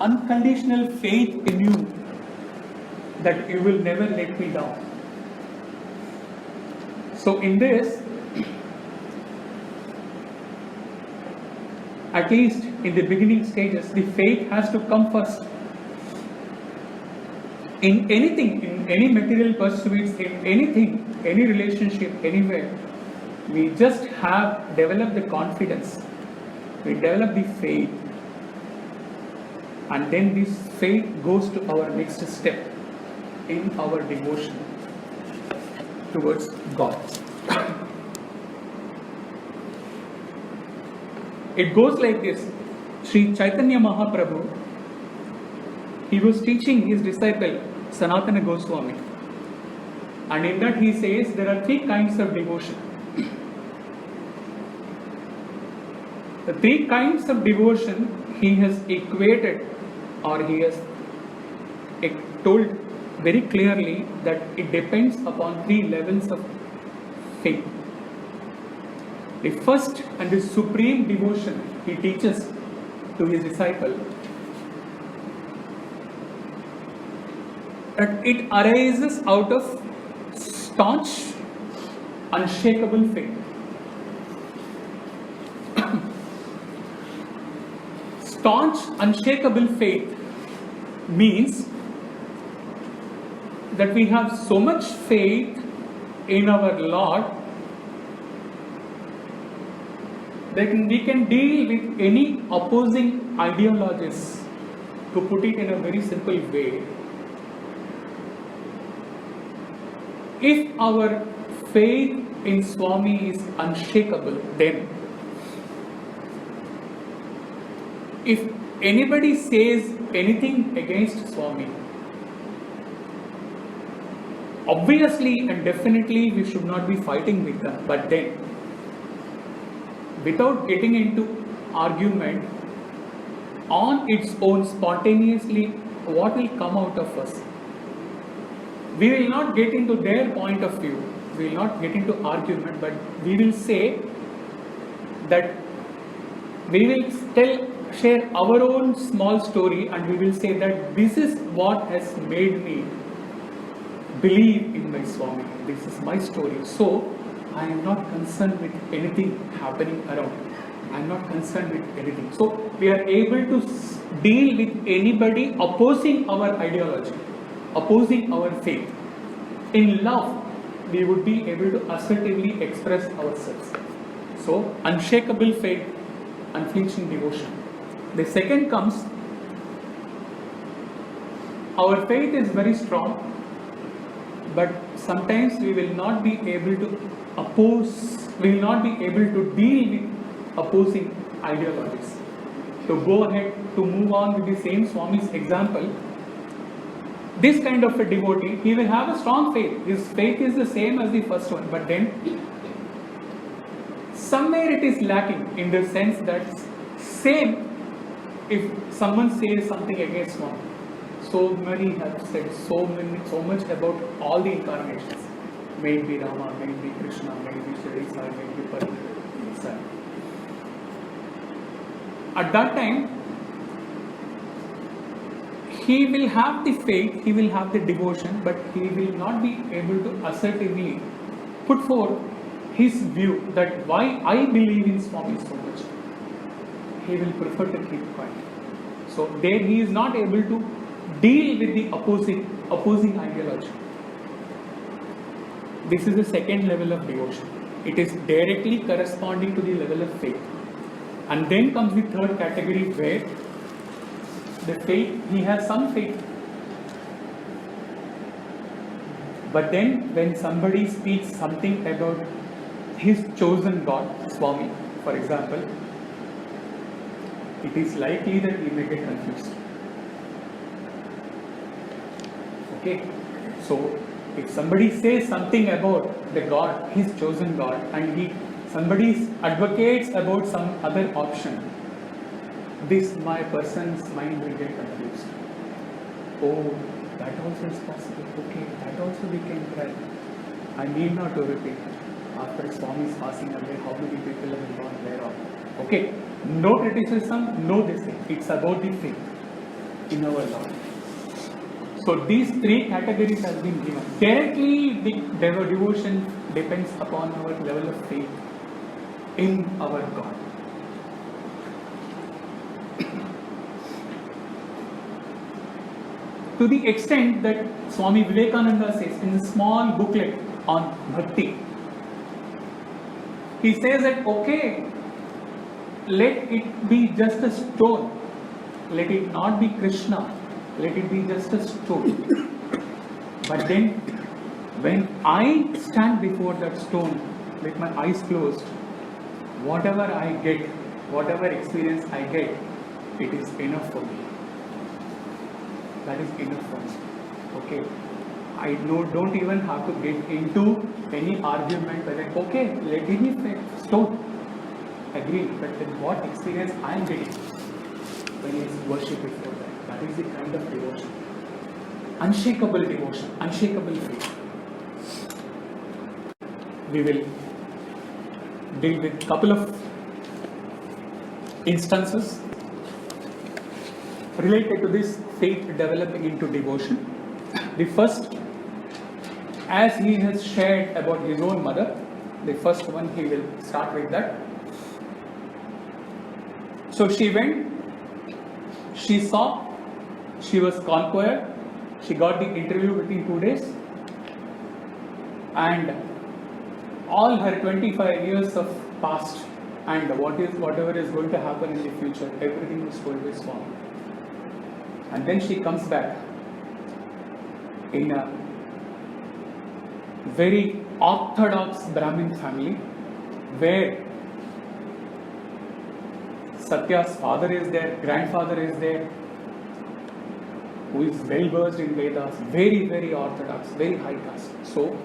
unconditional faith in you that you will never let me down. So in this, at least in the beginning stages, the faith has to come first. In anything, in any material pursuits, in anything, any relationship, anywhere, we just have developed the confidence, we develop the faith, and then this faith goes to our next step in our devotion towards God. It goes like this. Sri Chaitanya Mahaprabhu, he was teaching his disciple Sanatana Goswami, and in that he says there are three kinds of devotion. The three kinds of devotion he has equated, or he has told very clearly that it depends upon three levels of faith. The first and the supreme devotion he teaches to his disciple, that it arises out of staunch, unshakable faith. Staunch, unshakable faith means that we have so much faith in our Lord that we can deal with any opposing ideologies. To put it in a very simple way, if our faith in Swami is unshakable, then if anybody says anything against Swami, obviously and definitely we should not be fighting with them, but then without getting into argument, on its own spontaneously, what will come out of us? We will not get into their point of view, we will not get into argument, but we will say that we will share our own small story, and we will say that this is what has made me believe in my Swami. This is my story. So I am not concerned with anything happening around. I am not concerned with anything. So we are able to deal with anybody opposing our ideology, opposing our faith. In love, we would be able to assertively express ourselves. So unshakable faith, unflinching devotion. The second comes, our faith is very strong, but sometimes we will not be able to we will not be able to deal with opposing ideologies. To go ahead, to move on with the same Swami's example, this kind of a devotee, he will have a strong faith. His faith is the same as the first one, but then somewhere it is lacking in the sense that same, if someone says something against Swami, so many have said so much about all the incarnations. May it be Rama, may it be Krishna, may it be Shri Sai, may it be Pari. At that time, he will have the faith, he will have the devotion, but he will not be able to assertively put forth his view that why I believe in Swami so much. He will prefer to keep quiet. So there he is not able to deal with the opposing ideology. This is the second level of devotion. It is directly corresponding to the level of faith. And then comes the third category where the faith, he has some faith. But then when somebody speaks something about his chosen God, Swami, for example, it is likely that he may get confused. Okay, so if somebody says something about the God, his chosen God, and somebody advocates about some other option, my person's mind will get confused. Oh, that also is possible. Okay, that also we can try. I need not to repeat. After Swami is passing away, how many people have gone thereof? Okay, no criticism, no this thing. It's about the faith. in our Lord. So these three categories have been given. Directly, the devotion depends upon our level of faith in our God. To the extent that Swami Vivekananda says in a small booklet on Bhakti, he says that, okay, let it be just a stone, let it not be Krishna, let it be just a stone. But then, when I stand before that stone with my eyes closed, whatever I get, whatever experience I get, it is enough for me. That is enough for me. Okay. I don't even have to get into any argument whether, okay, let it be stone. Agree, but then what experience I am getting when I worship before that? That is the kind of devotion. Unshakable devotion, unshakable faith. We will deal with a couple of instances related to this faith developing into devotion. The first, as he has shared about his own mother, the first one he will start with that. So she went, she saw, she was conquered, she got the interview within 2 days, and all her 25 years of past and whatever is going to happen in the future, everything is told by Swami. And then she comes back in a very orthodox Brahmin family where Satya's father is there, grandfather is there, who is well versed in Vedas, very, very orthodox, very high caste. So,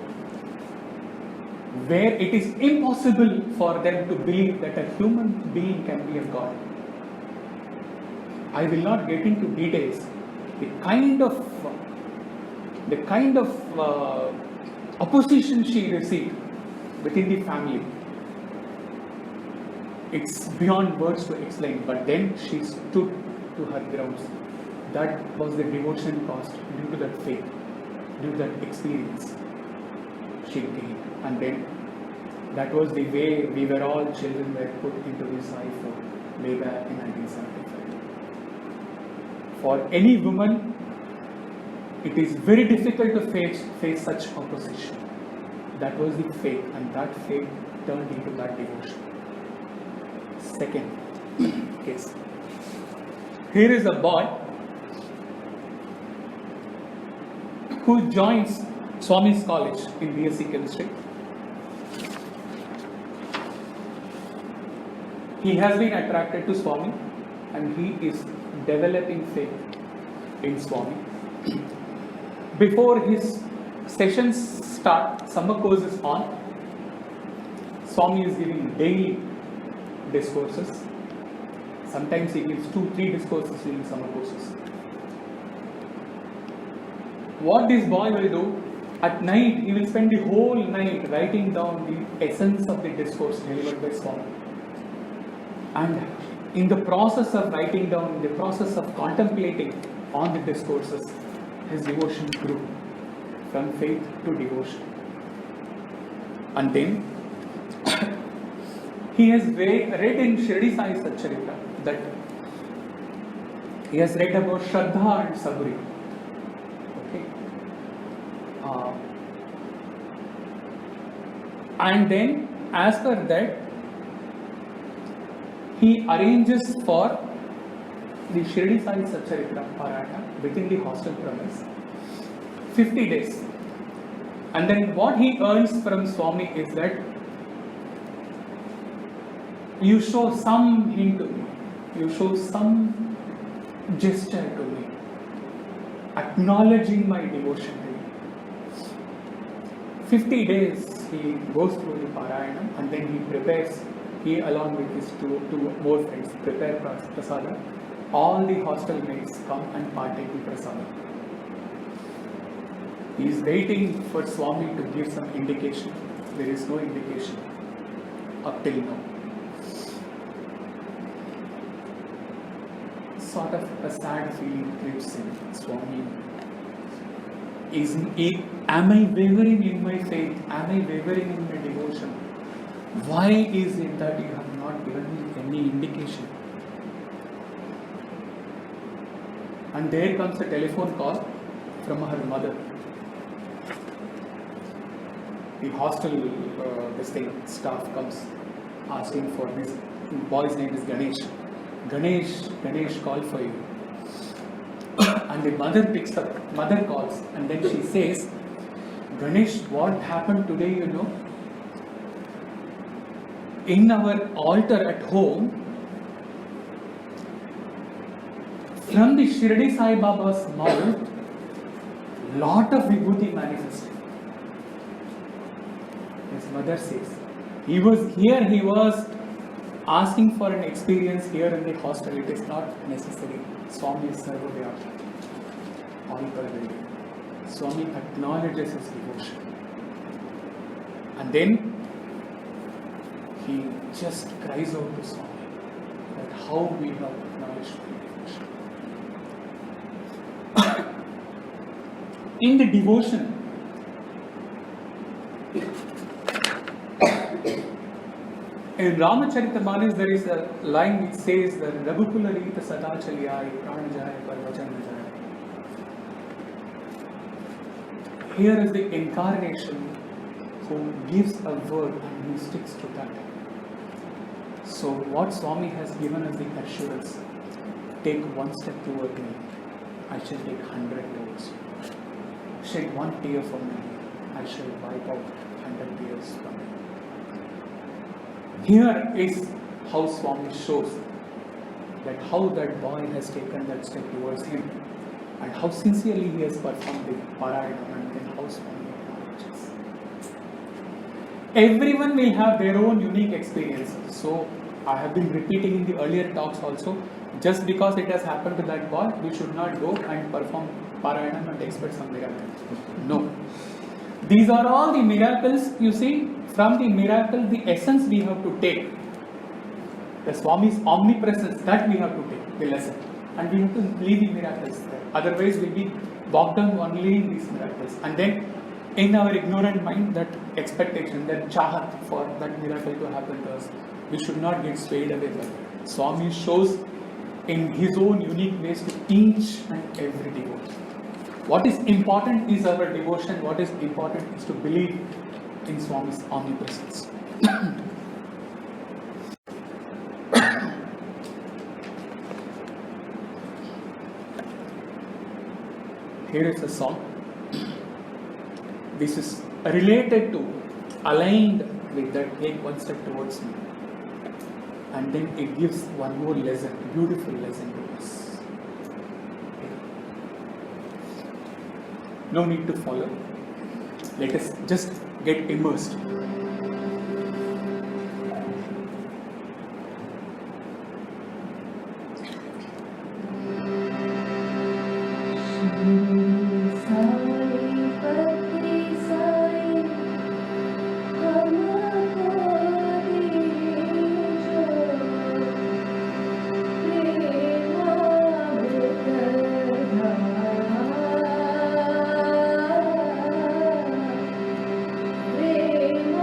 where it is impossible for them to believe that a human being can be a god. I will not get into details. The kind of opposition she received within the family, it's beyond words to explain. But then she stood to her grounds. That was the devotion cost due to that faith, due to that experience she gained. And then that was the way we were all children were put into this life way back in 1975. For any woman, it is very difficult to face such opposition. That was the faith, and that faith turned into that devotion. Second case. Here is a boy who joins Swami's college in BSc Chemistry. He has been attracted to Swami and he is developing faith in Swami. Before his sessions start, summer course is on. Swami is giving daily discourses. Sometimes he gives 2-3 discourses during summer courses. What this boy will do, at night he will spend the whole night writing down the essence of the discourse delivered by Swami. And in the process of writing down, in the process of contemplating on the discourses, his devotion grew from faith to devotion. And then he has read in Shirdi Sai Satcharitra that he has read about Shraddha and Sabri. Okay. And then, as per that, he arranges for the Shirdi Sai Satcharitra Parayana within the hostel premise 50 days. And then what he earns from Swami is that you show some hint to me, you show some gesture to me, acknowledging my devotion to you. 50 days he goes through the Parayana and then he prepares, he along with his two more friends prepare prasada. All the hostel mates come and partake in prasada. He is waiting for Swami to give some indication. There is no indication up till now. sort of a sad feeling creeps in. Swami, am I wavering in my faith? Am I wavering in my devotion? Why is it that you have not given me any indication? And there comes a telephone call from her mother. The hostel staff comes asking for this boy's name is Ganesh. Ganesh called for you. And the mother picks up, mother calls, and then she says, Ganesh, what happened today, you know? In our altar at home, from the Shirdi Sai Baba's mouth, lot of vibhuti manifested. His mother says, he was asking for an experience here in the hostel. It is not necessary. Swami is Sarvadhyata, all pervading. Swami acknowledges his devotion. And then he just cries out to Swami that how we have acknowledged the devotion. In the devotion, in Ramacharita there is a line which says that Raghukula Rita Sada Chaliyai Prana Jaya Parvajan Jaya. Here is the incarnation who gives a word and who sticks to that. So what Swami has given us the assurance, take one step toward me, I shall take 100 towards you. Shed one tear for me, I shall wipe out 100 tears from you. Here is how Swami shows that how that boy has taken that step towards him and how sincerely he has performed the Parayana, and then how Swami acknowledges. Everyone will have their own unique experience. So I have been repeating in the earlier talks also, just because it has happened to that boy, we should not go and perform Parayana and expect some miracle. No. These are all the miracles, you see, from the miracle, the essence we have to take. The Swami's omnipresence, that we have to take, the lesson. And we have to leave the miracles there. Otherwise, we'll be bogged down only in these miracles. And then, in our ignorant mind, that expectation, that chahat for that miracle to happen to us, we should not get swayed away by it. Swami shows in his own unique ways to each and every devotee. What is important is our devotion. What is important is to believe in Swami's omnipresence. Here is a song. This is related to, aligned with that, take one step towards me. And then it gives one more lesson, beautiful lesson to us. No need to follow. Let us just get immersed. Re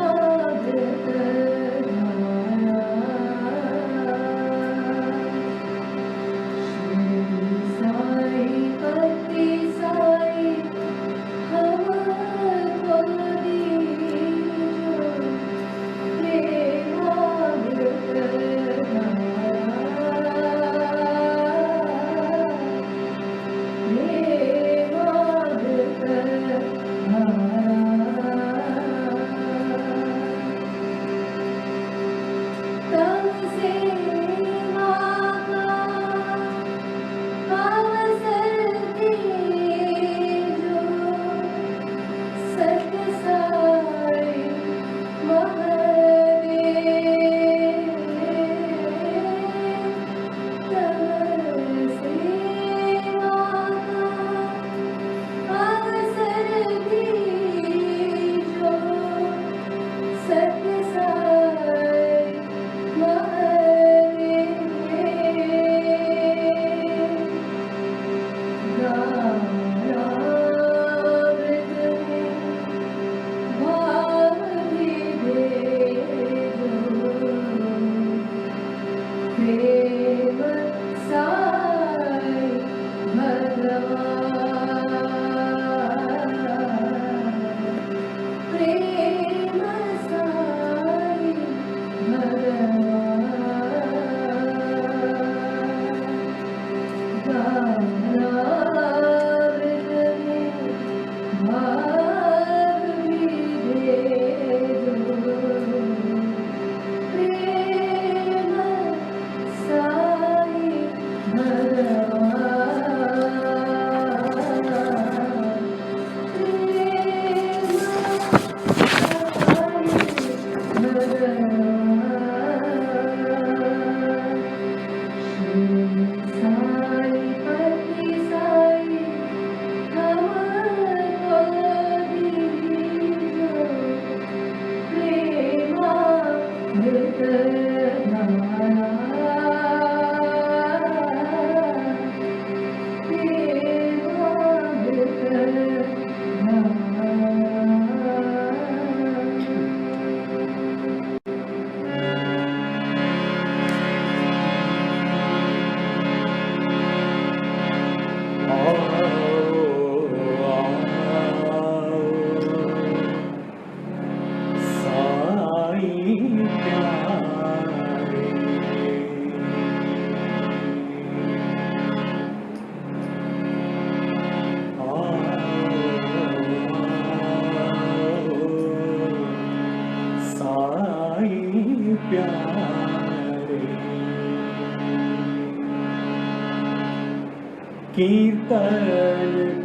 कीर्तन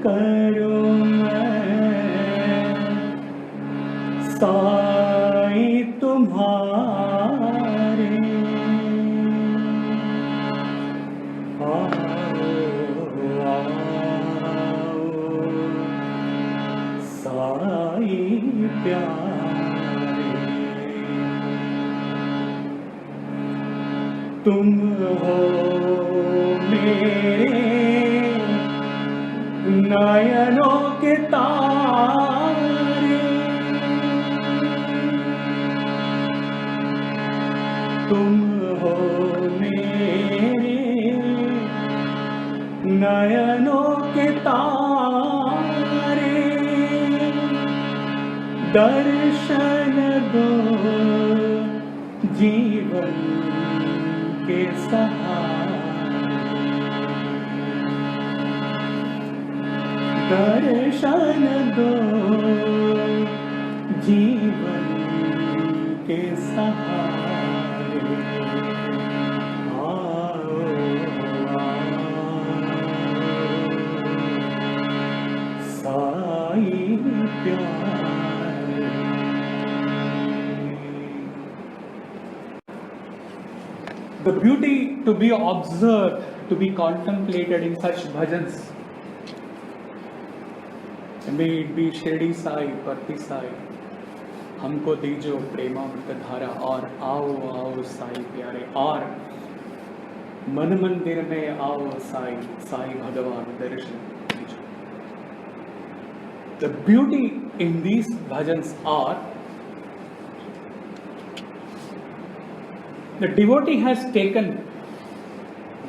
करो मैं साई तुम्हारे, साई प्यारे। तुम हो मेरे नयनों के तारे, तुम हो मेरे नयनों के तारे, दर्शन दो जीवन के सहारे, दर्शन दो जीवन के सहारे। आओ साई प्यारे। The beauty to be observed, to be contemplated in such bhajans, may it be Shirdi Sai, Parthi Sai, हमको दीजो प्रेमामृत धारा, और आओ आओ साई प्यारे, और मन मंदिर में आओ साई, साई भगवान दर्शन दीजो। The beauty in these bhajans are the devotee has taken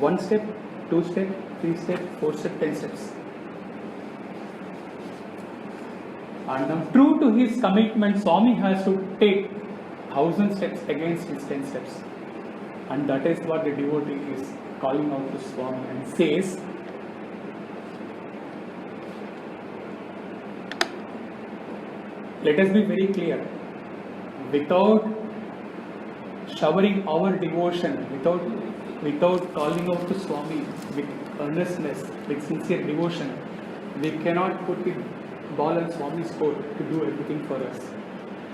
1 step, 2 step, 3 step, 4 step, 10 steps. And now, true to his commitment, Swami has to take 1000 steps against his 10 steps. And that is what the devotee is calling out to Swami and says, let us be very clear, without showering our devotion, without calling out to Swami with earnestness, with sincere devotion, we cannot put the ball in Swami's court to do everything for us.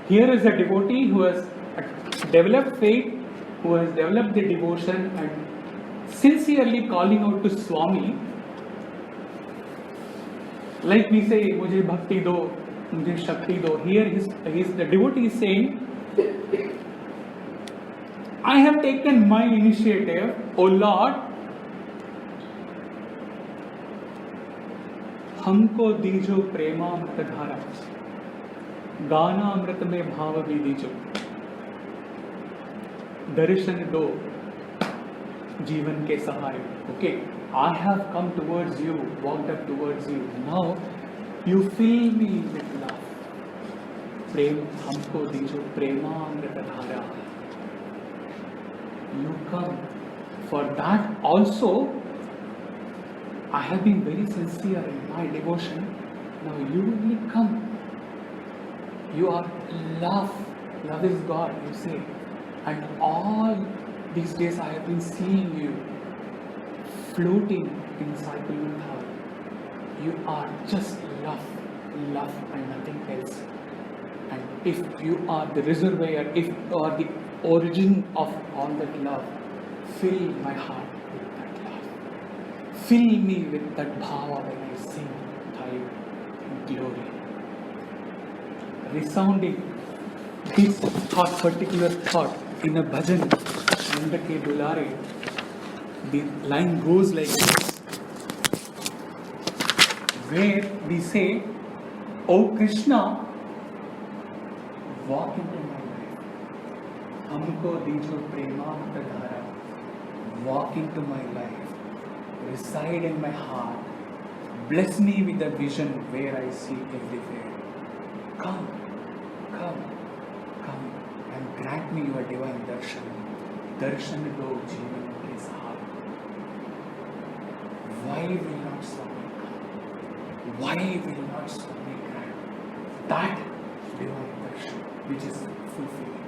Here is a devotee who has developed faith, who has developed the devotion, and sincerely calling out to Swami, like we say, "Mujhe bhakti do, mujhe shakti do." Here the devotee is saying, I have taken my initiative, O Lord, हमको दीजो प्रेमामृत धारा, गानामृत में भाव भी दीजो, दर्शन दो जीवन के सहारे. Okay, I have come towards you, walked up towards you. Now you fill me with love. प्रेम हमको दीजो प्रेमामृत धारा. You come. For that also I have been very sincere in my devotion. Now you only come. You are love. Love is God, you say. And all these days I have been seeing you floating in Cycle Tower. You are just love, love and nothing else. And if you are the reservoir, if you are the origin of all that love, fill my heart with that love. Fill me with that bhava when I sing thy glory. Resounding this particular thought in a bhajan, Nanda Ke Dulare, the line goes like this, where we say, O Krishna, walk into my life. Humko dijo premamrita dhara. Walk into my life. Reside in my heart. Bless me with a vision where I see everywhere. Come, come, come and grant me your divine darshan. Darshan do jeevan ke sahara. Why will not Swami come? Why will not Swami grant that divine darshan which is fulfilling?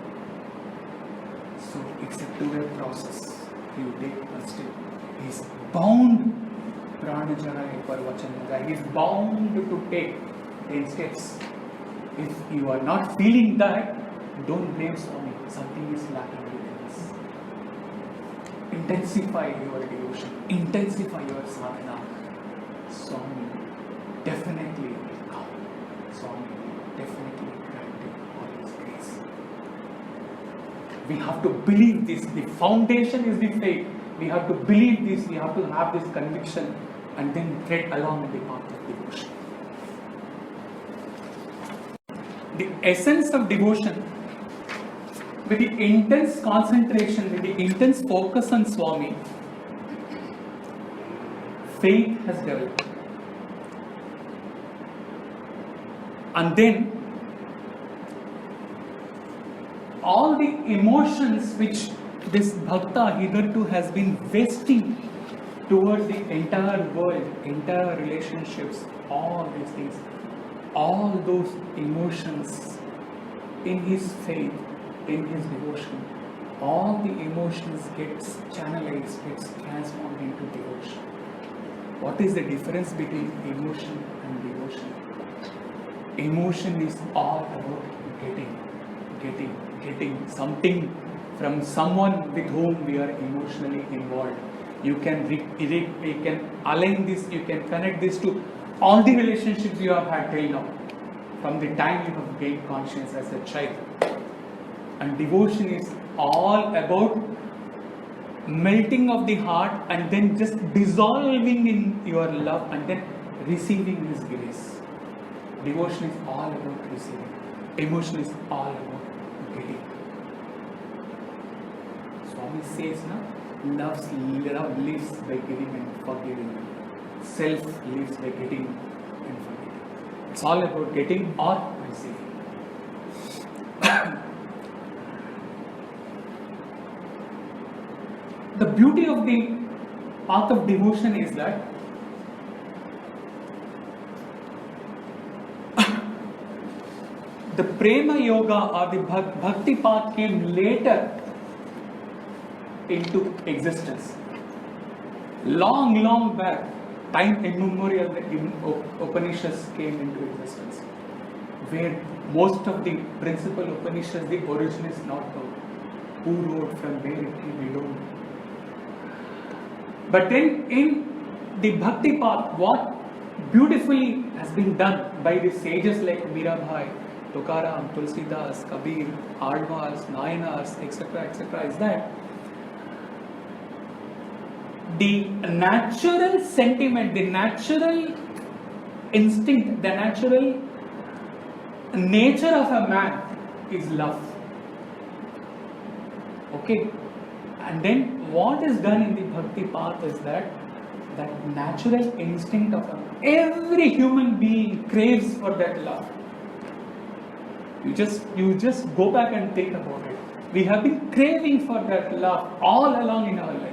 So it's a two-way process. You take a step. He is bound, Pranajaya Parvachanada, he is bound to take 10 steps. If you are not feeling that, don't blame Swami. Something is lacking within us. Intensify your devotion. Intensify your sadhana. Swami definitely will come. Swami will definitely grant you all His grace. We have to believe this. The foundation is the faith. We have to believe this. We have to have this conviction and then tread along the path of devotion. The essence of devotion, with the intense concentration, with the intense focus on Swami, faith has developed. And then all the emotions which this bhakta hitherto has been wasting towards the entire world, entire relationships, all these things, all those emotions in his faith, in his devotion, all the emotions gets channelized, gets transformed into devotion. What is the difference between emotion and devotion? Emotion is all about getting something from someone with whom we are emotionally involved. You can align this, you can connect this to all the relationships you have had till now, from the time you have gained conscience as a child. And devotion is all about melting of the heart and then just dissolving in your love and then receiving His grace. Devotion is all about receiving. Emotion is all about getting. Swami says, love lives by giving and forgiving. Self lives by getting and forgiving. It's all about getting or receiving. The beauty of the path of devotion is that the Prema Yoga or the Bhakti path came later into existence. Long back, time immemorial, the Upanishads came into existence, where most of the principal Upanishads, the origin is not known. Who wrote, from where it came, we don't know. But then in the Bhakti path, what beautifully has been done by the sages like Mirabai, Tukaram, Tulsidas, Kabir, Alvars, Nayanars, etc., is that the natural sentiment, the natural instinct, the natural nature of a man is love. Okay? And then what is done in the Bhakti path is that natural instinct of every human being craves for that love. You just go back and think about it. We have been craving for that love all along in our life.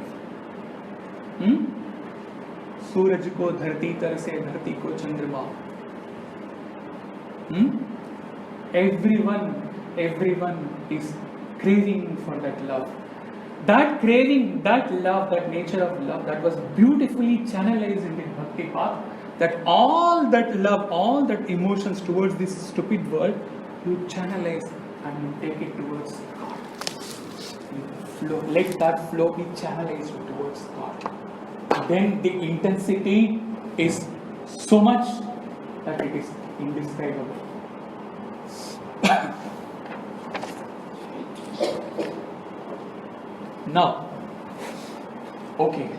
सूरज को धरती तरसे, धरती को चंद्रमा. Everyone is craving for that love. That craving, that love, that nature of love, that was beautifully channelized in the bhakti path. That all that love, all that emotions towards this stupid world, you channelize and you take it towards God. You flow, let that flow be channelized towards God. Then the intensity is so much that it is indescribable. Now, okay,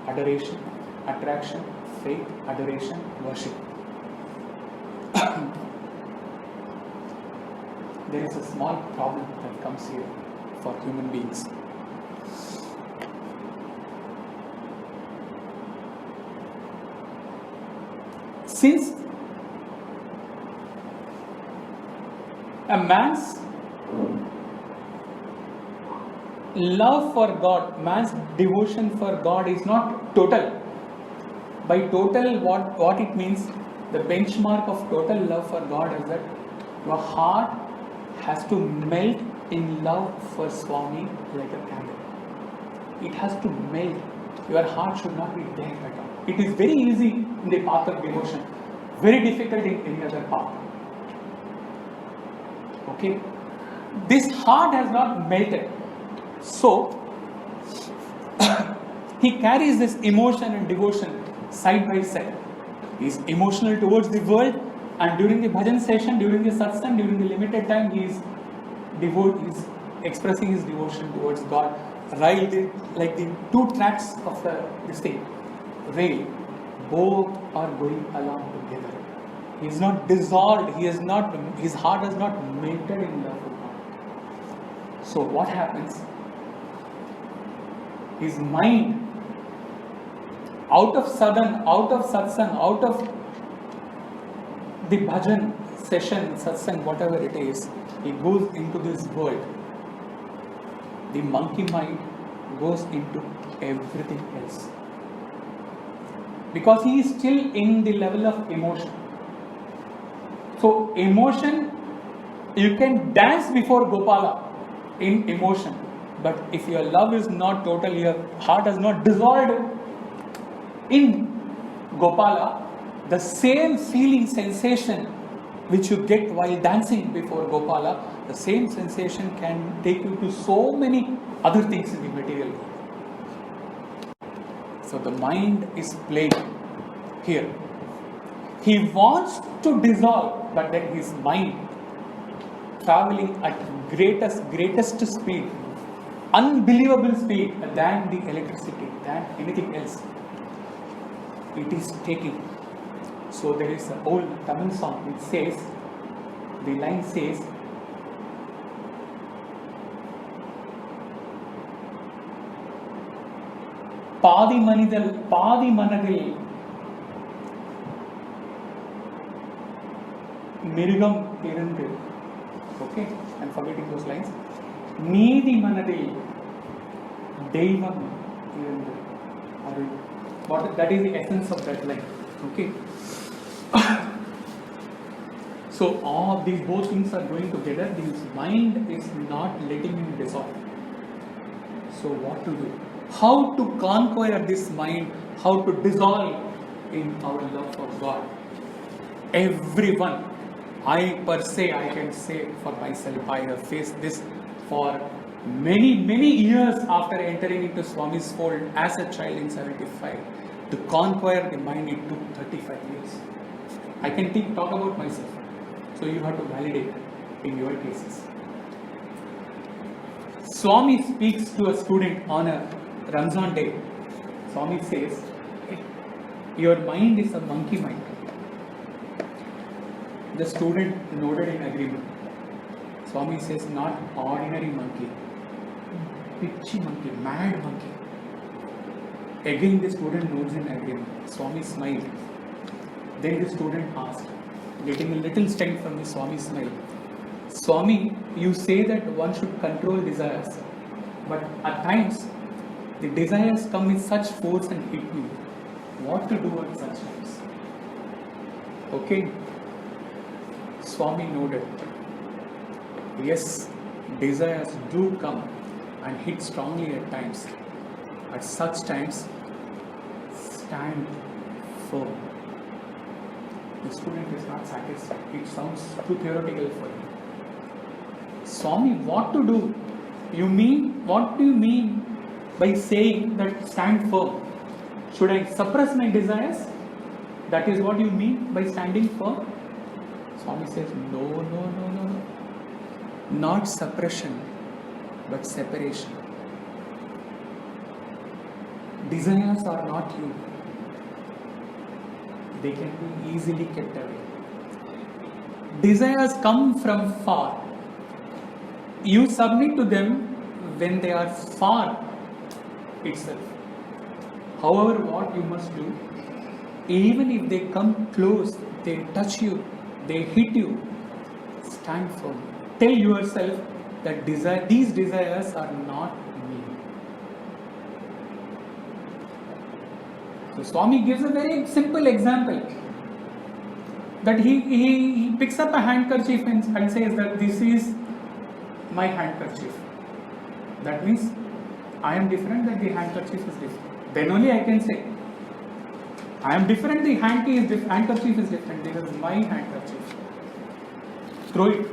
adoration, attraction, faith, adoration, worship. There is a small problem that comes here for human beings. Since a man's love for God, man's devotion for God is not total. By total, what it means, the benchmark of total love for God is that your heart has to melt in love for Swami like a candle. It has to melt. Your heart should not be there at all. It is very easy in the path of devotion, very difficult in any other path. Okay? This heart has not melted. So, he carries this emotion and devotion side by side. He is emotional towards the world, and during the bhajan session, during the satsang, during the limited time, he is expressing his devotion towards God. Like the two tracks of this thing, rail, both are going along together. He is not dissolved. His heart has not melted in love with God. So what happens? His mind, out of sadhan, out of satsang, out of the bhajan session, satsang, whatever it is, he goes into this world. The monkey mind goes into everything else. Because he is still in the level of emotion. So emotion, you can dance before Gopala in emotion. But if your love is not total, your heart has not dissolved in Gopala, the same feeling, sensation which you get while dancing before Gopala, the same sensation can take you to so many other things in the material world. So the mind is playing here. He wants to dissolve, but then his mind traveling at greatest speed, unbelievable speed than the electricity, than anything else. It is taking. So there is an old Tamil song which says, the line says, பாதி மனதில் மிருகம் இருந்து. Okay, I'm forgetting those lines. நீதி மனதில் தெய்வம் இருந்து. That is the essence of that line. Okay. So all these both things are going together. His mind is not letting him dissolve. So what to do? How to conquer this mind? How to dissolve in our love for God? Everyone, I can say for myself, I have faced this for many years after entering into Swami's fold as a child in 75. To conquer the mind, it took 35 years. I can talk about myself. So you have to validate in your cases. Swami speaks to a student on a Ramzan day. Swami says, your mind is a monkey mind. The student nodded in agreement. Swami says, not ordinary monkey, pitchy monkey, mad monkey. Again the student nods in agreement. Swami smiled. Then the student asked, getting a little strength from the Swami smile, Swami, you say that one should control desires, but at times the desires come with such force and hit me. What to do at such times? Okay, Swami noted, yes, desires do come and hit strongly at times. At such times, stand firm. The student is not satisfied. It sounds too theoretical for you. Swami, what to do? What do you mean by saying that stand firm? Should I suppress my desires? That is what you mean by standing firm? Swami says, no. Not suppression, but separation. Desires are not you. They can be easily kept away. Desires come from far. You submit to them when they are far itself. However, what you must do, even if they come close, they touch you, they hit you, stand firm. Tell yourself that these desires are not me. So Swami gives a very simple example. That he picks up a handkerchief and says that this is my handkerchief. That means I am different, that the handkerchief is different. Then only I can say, I am different, the handkerchief is different. This is my handkerchief. Throw it.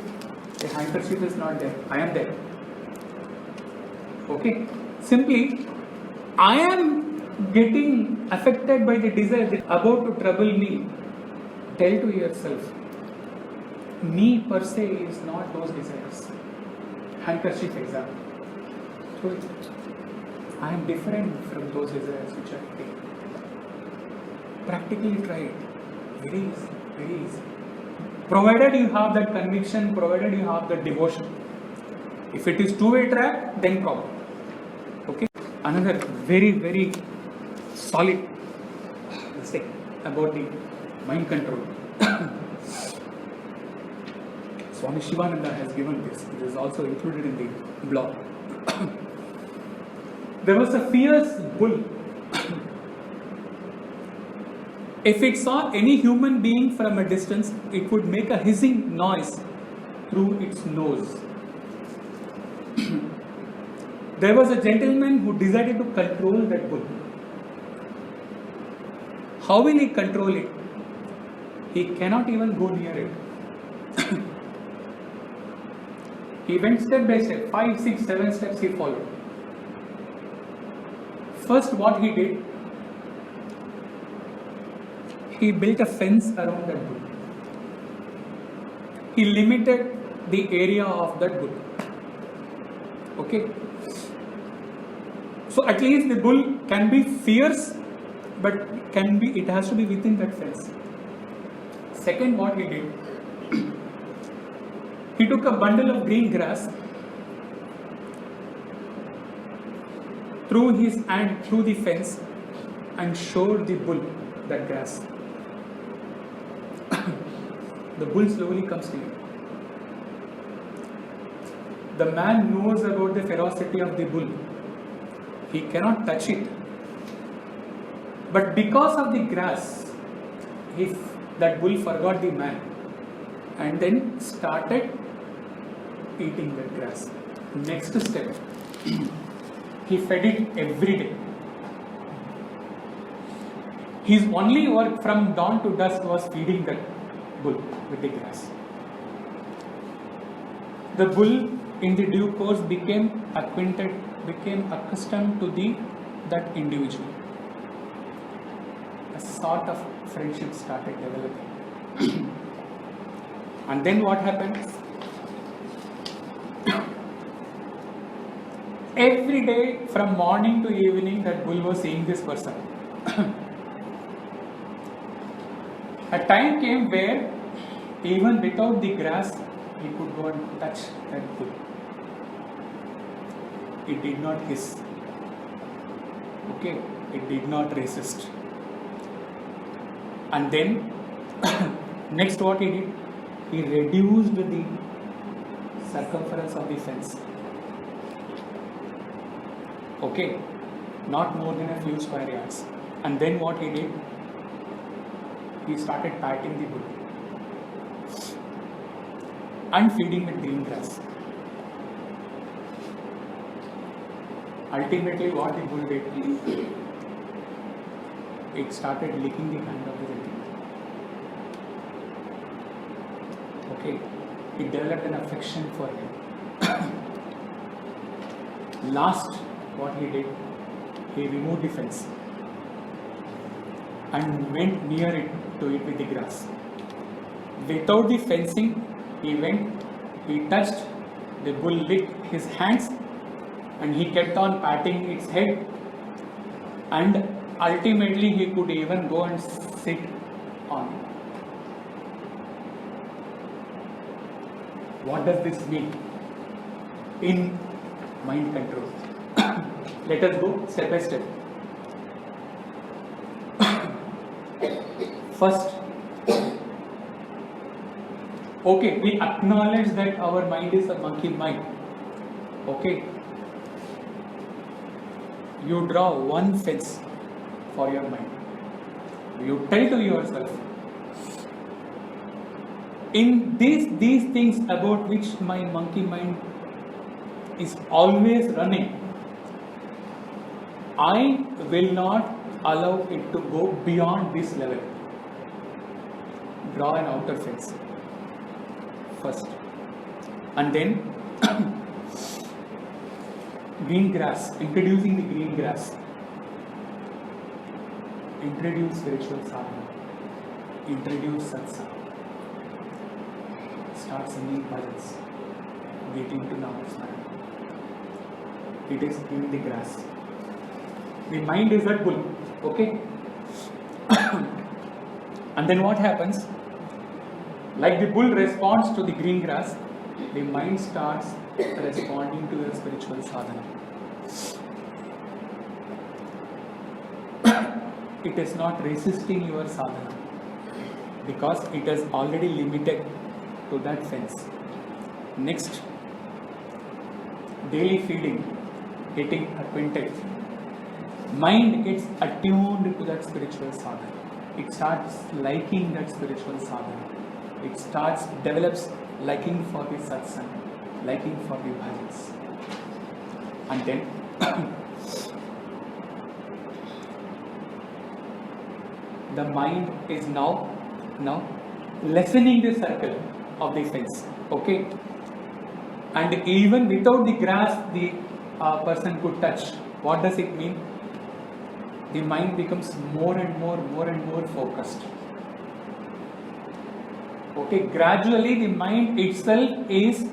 The handkerchief is not there. I am there. Okay. Simply, I am getting affected by the desire that is about to trouble me. Tell to yourself, me per se is not those desires. Handkerchief example. Throw it. I am different from those desires which I take. Practically try it. Very easy. Very easy. Provided you have that conviction, provided you have that devotion. If it is two-way track, then problem. Okay. Another very solid mistake about the mind control. Swami Shivananda has given this. It is also included in the blog. There was a fierce bull. If it saw any human being from a distance, it would make a hissing noise through its nose. There was a gentleman who decided to control that bull. How will he control it? He cannot even go near it. He went step by step, 5, 6, 7 steps he followed. First, what he did, he built a fence around that bull. He limited the area of that bull. Okay. So at least the bull can be fierce, but it has to be within that fence. Second, what he did, he took a bundle of green grass, threw his hand through the fence and showed the bull that grass. The bull slowly comes to you. The man knows about the ferocity of the bull. He cannot touch it. But because of the grass, that bull forgot the man and then started eating that grass. Next step, he fed it every day. His only work from dawn to dusk was feeding that bull with the grass. The bull in the due course became accustomed to that individual. A sort of friendship started developing. And then what happened? Every day from morning to evening that bull was seeing this person. A time came where even without the grass he could go and touch that bull. It did not hiss. Okay, it did not resist. And then next what he did? He reduced the circumference of the fence. Okay, not more than a few square yards. And then what he did? He started patting the bull and feeding with green grass. Ultimately, what the bull did? It started licking the hand of the gentleman. Okay, it developed an affection for him. Last, what he did? He removed the fence and went near it to it with the grass. Without the fencing, he went, he touched, the bull licked his hands and he kept on patting its head, and ultimately he could even go and sit on it. What does this mean in mind control? Let us go step by step. First, okay, we acknowledge that our mind is a monkey mind. Okay, you draw one fence for your mind. You tell to yourself, in these things about which my monkey mind is always running, I will not allow it to go beyond this level. Draw an outer fence first, and then green grass, introducing the green grass. Introduce spiritual sadhana, introduce satsang, start singing bhajans, getting to Namasmara. It is in the grass. The mind is that bull, okay? And then what happens? Like the bull responds to the green grass, the mind starts responding to your spiritual sadhana. It is not resisting your sadhana because it is already limited to that fence. Next, daily feeding, getting acquainted. Mind gets attuned to that spiritual sadhana. It starts liking that spiritual sadhana. It starts, develops liking for the satsang, liking for the bhajans. And then the mind is now lessening the circle of the fence. Okay, and even without the grass, the person could touch. What does it mean? The mind becomes more and more focused. Okay, gradually the mind itself is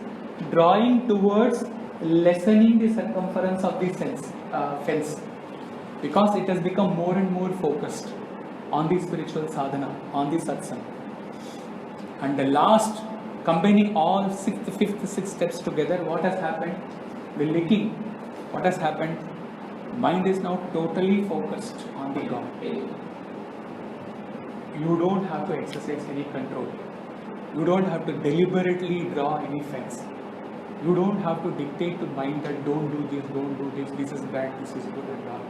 drawing towards lessening the circumference of the fence, because it has become more and more focused on the spiritual sadhana, on the satsang. And the last, combining all fifth, sixth steps together, what has happened? The licking. What has happened? Mind is now totally focused on the God. You don't have to exercise any control. You don't have to deliberately draw any fence. You don't have to dictate to mind that don't do this, this is bad, this is good and all.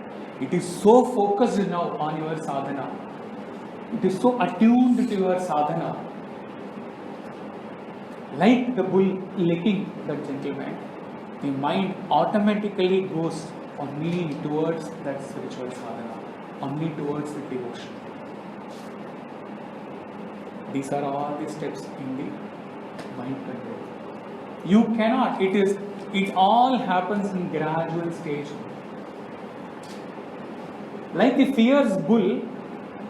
It is so focused now on your sadhana. It is so attuned to your sadhana. Like the bull licking that gentleman, the mind automatically goes only towards that spiritual sadhana, only towards the devotion. These are all the steps in the mind control. You cannot, it all happens in gradual stage. Like the fierce bull,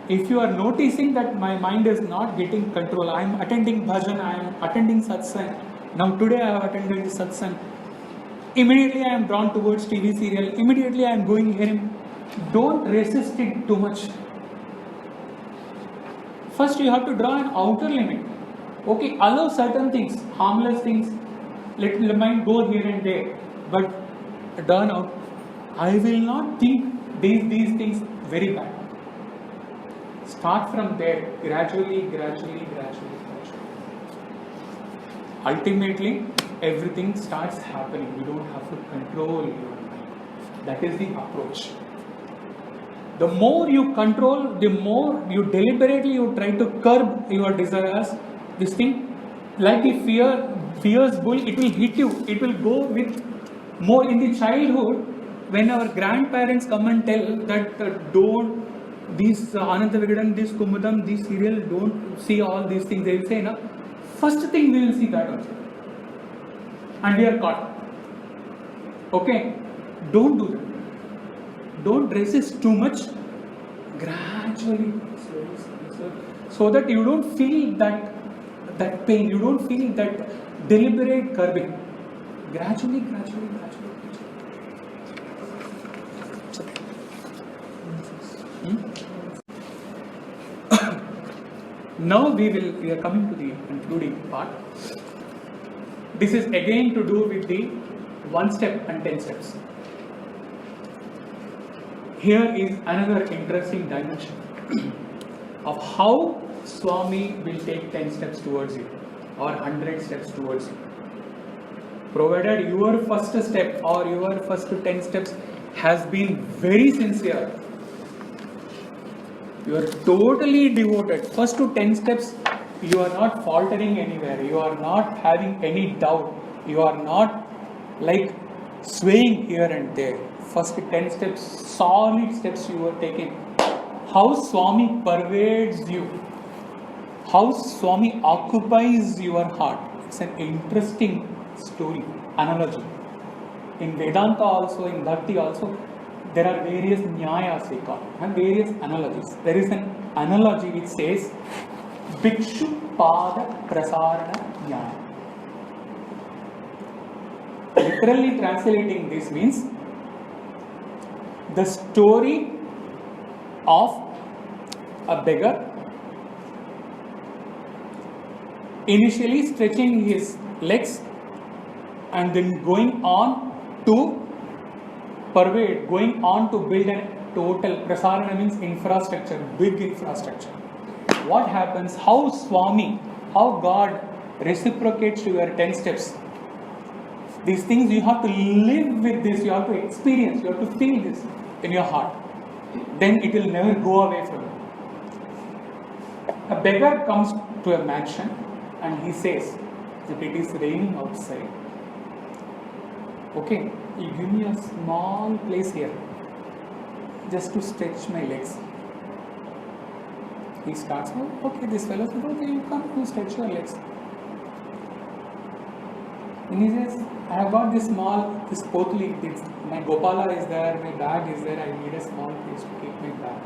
if you are noticing that my mind is not getting control, I am attending bhajan, I am attending satsang. Now today I have attended the satsang. Immediately I am drawn towards TV serial. Immediately I am going here. Don't resist it too much. First you have to draw an outer limit. Okay, allow certain things, harmless things. Let the mind go here and there. But turn out, I will not think these things very bad. Start from there, gradually. Ultimately, everything starts happening. You don't have to control your mind. That is the approach. The more you control, the more you deliberately you try to curb your desires. This thing, like the fierce bull, it will hit you. It will go with more in the childhood. When our grandparents come and tell that don't these Ananta Vigadan, this Kumudam, this serial, don't see all these things. They will say, no, first thing we will see that also, and we are caught. Okay, don't do that. Don't resist too much. Gradually, slowly, so that you don't feel that pain. You don't feel that deliberate curbing. Gradually. Now we are coming to the concluding part. This is again to do with the 1 step and 10 steps. Here is another interesting dimension of how Swami will take 10 steps towards you or 100 steps towards you. Provided your first step or your first 10 steps has been very sincere, you are totally devoted. First to 10 steps, you are not faltering anywhere, you are not having any doubt, you are not like swaying here and there. First 10 steps, solid steps you are taking. How Swami pervades you, how Swami occupies your heart. It's an interesting story, analogy. In Vedanta also, in Bhakti also, there are various nyayas we call and various analogies. There is an analogy which says Bhikshu Pada Prasarana Nyaya. Literally translating this means the story of a beggar initially stretching his legs and then going on to pervade, going on to build a total. Prasarana means infrastructure, big infrastructure. What happens? How Swami, how God reciprocates to your 10 steps. These things you have to live with this, you have to experience, you have to feel this in your heart. Then it will never go away from you. A beggar comes to a mansion and he says that it is raining outside. Okay, you give me a small place here just to stretch my legs. He starts, okay, this fellow says, okay, you come to stretch your legs. And he says, I have got this potli, my Gopala is there, my bag is there, I need a small place to keep my bag.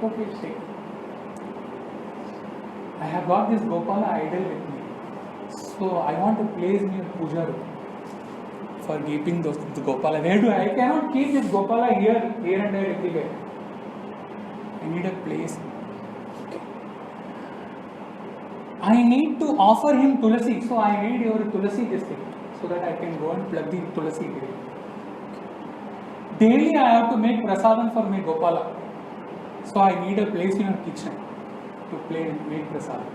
Okay, take. I have got this Gopala idol with me. So I want a place near Puja room for keeping the Gopala. Where do I cannot keep this Gopala here and there everywhere. I need a place. I need to offer him Tulasi, so I need your Tulasi this thing, so that I can go and plug the Tulasi here. Daily I have to make prasadam for my Gopala, so I need a place in your kitchen to make prasadam.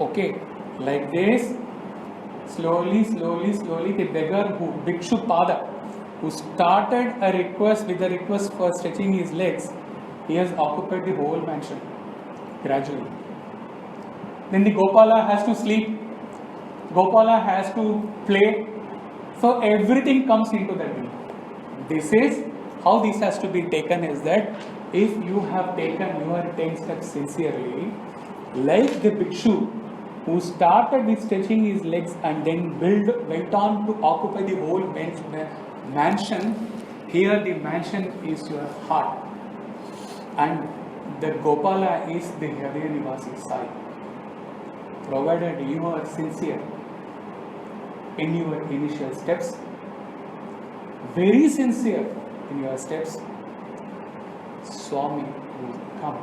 Okay, like this, slowly, the beggar Bhikshu Pada, who started with a request for stretching his legs, he has occupied the whole mansion, gradually. Then the Gopala has to sleep, Gopala has to play, so everything comes into that thing. This is how this has to be taken, is that if you have taken your 10 steps sincerely, like the Bhikshu who started with stretching his legs and then went on to occupy the whole mansion, here the mansion is your heart and the Gopala is the Hridaya Nivasi Sai. Provided you are sincere in your initial steps, very sincere in your steps, Swami will come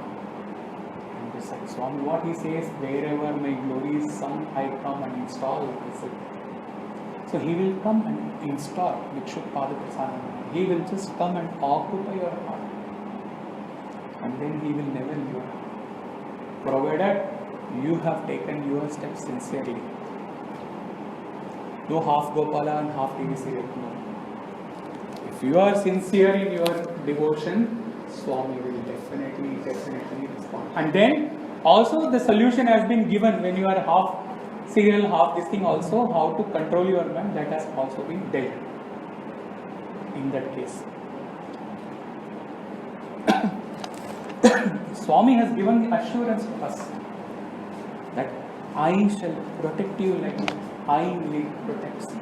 and decide. Swami, what he says, wherever my glory is sung, I come and install it. So he will come and install Bhikshu Pada Prasarana. He will just come and occupy your heart. And then he will never leave your heart. Provided you have taken your steps sincerely. No half Gopala and half TV serial. No. If you are sincere in your devotion, Swami will definitely respond. And then also the solution has been given when you are half serial, half this thing also, how to control your mind, that has also been dealt in that case. Swami has given the assurance to us that I shall protect you like I will protect you.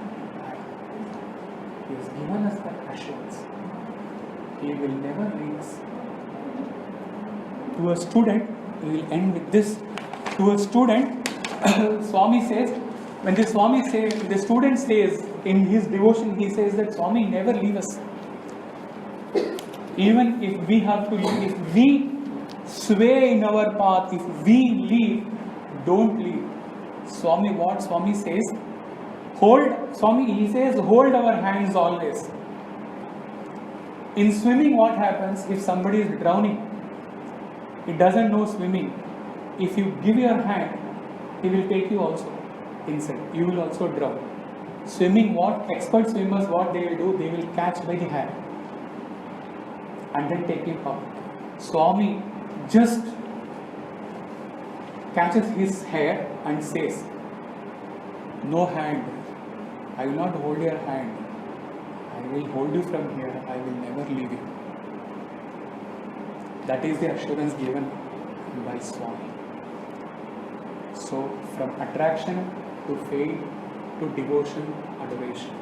He has given us that assurance. He will never leave us. To a student, we will end with this. To a student, Swami says, when the Swami says, the student says in his devotion, he says that Swami never leave us. Even if we have to leave, if we sway in our path, if we leave, don't leave. Swami, what Swami says? He says, hold our hands always. In swimming, what happens if somebody is drowning? He doesn't know swimming. If you give your hand, he will take you also inside. You will also drown. Swimming, what expert swimmers, what they will do? They will catch by the hand and then take him up. Swami just catches his hair and says, no hand, I will not hold your hand. I will hold you from here. I will never leave you. That is the assurance given by Swami. So, from attraction to faith to devotion, adoration.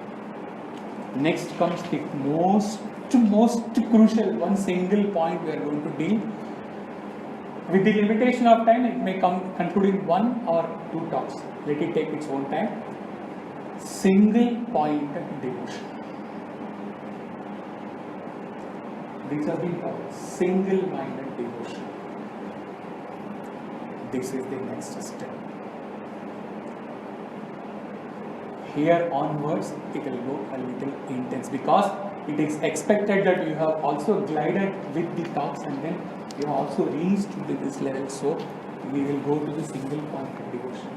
Next comes the most crucial, one single point we are going to deal. With the limitation of time, it may conclude in 1 or 2 talks. Let it take its own time. Single point devotion. These are the single-minded devotion. This is the next step. Here onwards, it will go a little intense because it is expected that you have also glided with the talks and then you have also reached to this level. So we will go to the single point devotion.